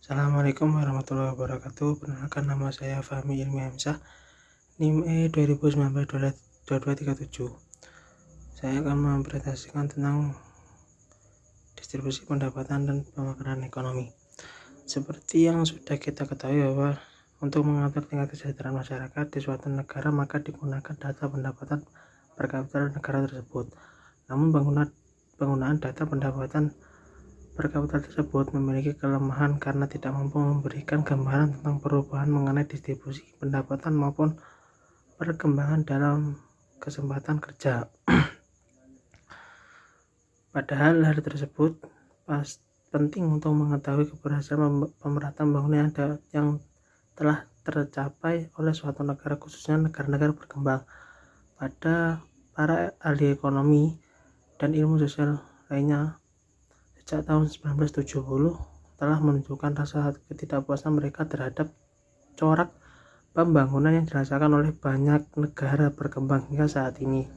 Assalamualaikum warahmatullahi wabarakatuh. Perkenalkan, nama saya Fahmi Ilmiamsyah, NIM E2019-2237. Saya akan mempresentasikan tentang distribusi pendapatan dan pemekaran ekonomi. Seperti yang sudah kita ketahui bahwa untuk mengatur tingkat kesejahteraan masyarakat di suatu negara, maka digunakan data pendapatan per kapita negara tersebut. Namun penggunaan data pendapatan per kapita tersebut memiliki kelemahan karena tidak mampu memberikan gambaran tentang perubahan mengenai distribusi pendapatan maupun perkembangan dalam kesempatan kerja. Padahal hal tersebut penting untuk mengetahui keberhasilan pemerataan pembangunan yang telah tercapai oleh suatu negara, khususnya negara-negara berkembang. Pada para ahli ekonomi dan ilmu sosial lainnya, sejak tahun 1970 telah menunjukkan rasa ketidakpuasan mereka terhadap corak pembangunan yang dirasakan oleh banyak negara berkembang hingga saat ini.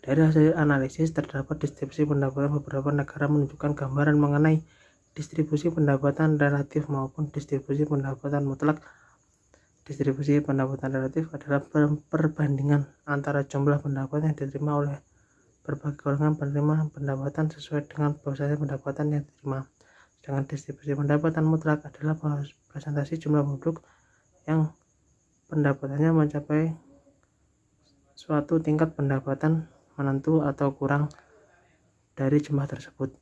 Dari hasil analisis, terdapat distribusi pendapatan beberapa negara menunjukkan gambaran mengenai distribusi pendapatan relatif maupun distribusi pendapatan mutlak. Distribusi pendapatan relatif adalah perbandingan antara jumlah pendapatan yang diterima oleh berbagai golongan penerima pendapatan sesuai dengan persentase pendapatan yang diterima. Sedangkan distribusi pendapatan mutlak adalah presentasi jumlah penduduk yang pendapatannya mencapai suatu tingkat pendapatan menentu atau kurang dari jumlah tersebut.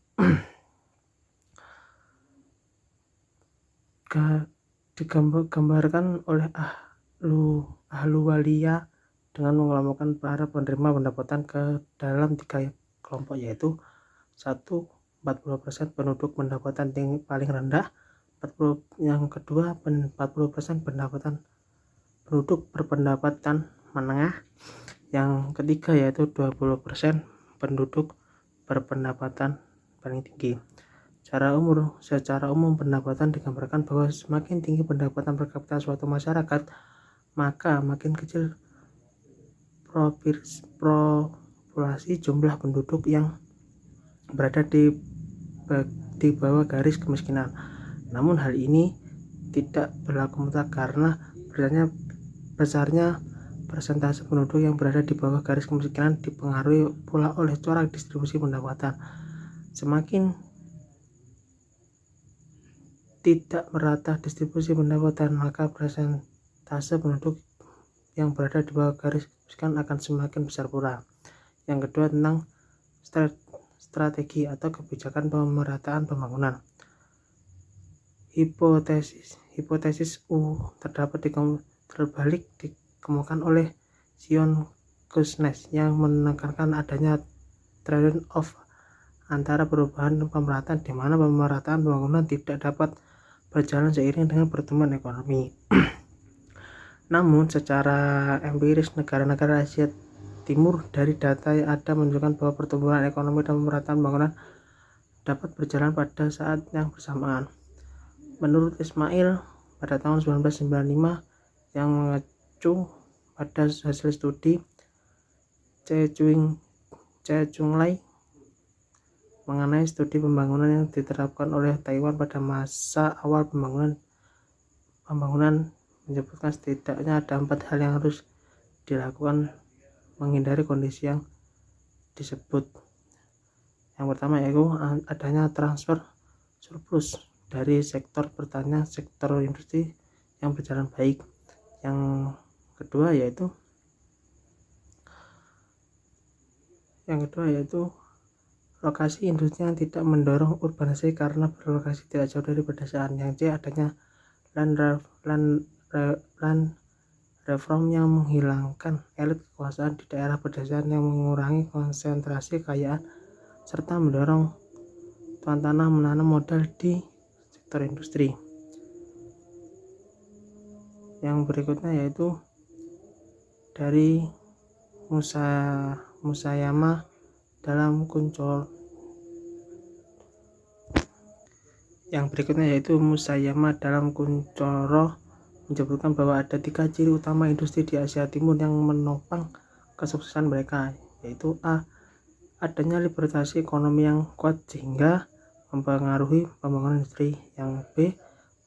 Digambarkan oleh Ahluwalia dengan mengelompokkan para penerima pendapatan ke dalam 3 kelompok, yaitu 1. 40% penduduk pendapatan paling rendah, yang kedua 40% pendapatan penduduk berpendapatan menengah, yang ketiga yaitu 20% penduduk berpendapatan paling tinggi. Secara umum pendapatan digambarkan bahwa semakin tinggi pendapatan per kapita suatu masyarakat, maka makin kecil populasi jumlah penduduk yang berada di bawah garis kemiskinan. Namun hal ini tidak berlaku mutlak karena besarnya persentase penduduk yang berada di bawah garis kemiskinan dipengaruhi pula oleh corak distribusi pendapatan. Semakin tidak merata distribusi pendapatan, maka persentase penduduk yang berada di bawah garis kemiskinan akan semakin besar pula. Yang kedua, tentang strategi atau kebijakan pemerataan pembangunan. Hipotesis U terbalik dikemukakan oleh Sion Kuznets yang menekankan adanya trade-off antara perubahan dan pemerataan, di mana pemerataan pembangunan tidak dapat berjalan seiring dengan pertumbuhan ekonomi. Namun secara empiris, negara-negara Asia Timur dari data yang ada menunjukkan bahwa pertumbuhan ekonomi dan pemerataan pembangunan dapat berjalan pada saat yang bersamaan. Menurut Ismail pada tahun 1995 yang mengacu pada hasil studi Cheng-Lai mengenai studi pembangunan yang diterapkan oleh Taiwan pada masa awal pembangunan menyebutkan setidaknya ada 4 hal yang harus dilakukan menghindari kondisi yang disebut. Yang pertama yaitu adanya transfer surplus dari sektor pertanian, sektor industri yang berjalan baik. Yang kedua yaitu lokasi industri yang tidak mendorong urbanisasi karena berlokasi tidak jauh dari pedesaan. Yang C, adanya land reform yang menghilangkan elit kekuasaan di daerah pedesaan yang mengurangi konsentrasi kekayaan serta mendorong tuan tanah menanam modal di sektor industri. Yang berikutnya yaitu dari Musayama dalam Kuncoro menyebutkan bahwa ada 3 ciri utama industri di Asia Timur yang menopang kesuksesan mereka, yaitu A, adanya liberalisasi ekonomi yang kuat sehingga mempengaruhi pembangunan industri. Yang B,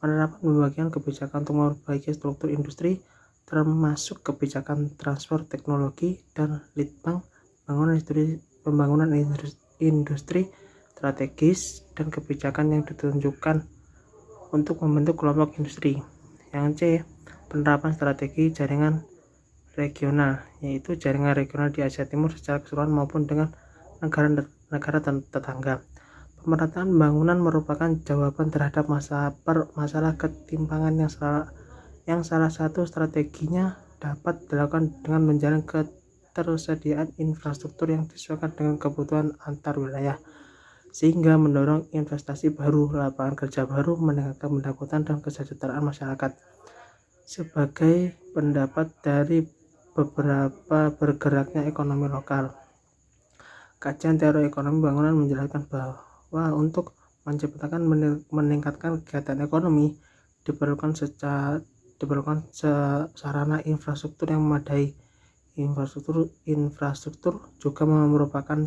Penerapan pembagian kebijakan untuk memperbaiki struktur industri, termasuk kebijakan transfer teknologi dan litbang, pembangunan industri strategis, dan kebijakan yang ditunjukkan untuk membentuk kelompok industri. Yang C, penerapan strategi jaringan regional, yaitu jaringan regional di Asia Timur secara keseluruhan maupun dengan negara tetangga. Pemerataan pembangunan merupakan jawaban terhadap masalah ketimpangan yang salah satu strateginya dapat dilakukan dengan menjalankan ketersediaan infrastruktur yang disesuaikan dengan kebutuhan antar wilayah, sehingga mendorong investasi baru, lapangan kerja baru, meningkatkan pendapatan dan kesejahteraan masyarakat. Sebagai pendapat dari beberapa bergeraknya ekonomi lokal, kajian teori ekonomi bangunan menjelaskan bahwa untuk menciptakan meningkatkan kegiatan ekonomi diperlukan sarana infrastruktur yang memadai. Infrastruktur juga merupakan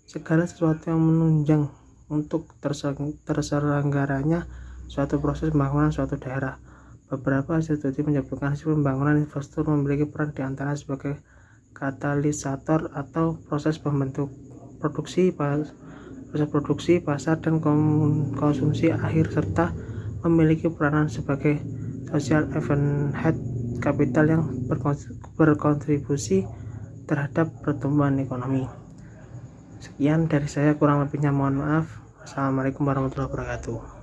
segala sesuatu yang menunjang untuk terselenggaranya suatu proses pembangunan suatu daerah. Beberapa hasil studi menyebutkan hasil pembangunan infrastruktur memiliki peran di antara sebagai katalisator atau proses produksi, pasar, dan konsumsi akhir, serta memiliki peranan sebagai social event head kapital yang berkontribusi terhadap pertumbuhan ekonomi. Sekian dari saya, kurang lebihnya mohon maaf. Assalamualaikum warahmatullahi wabarakatuh.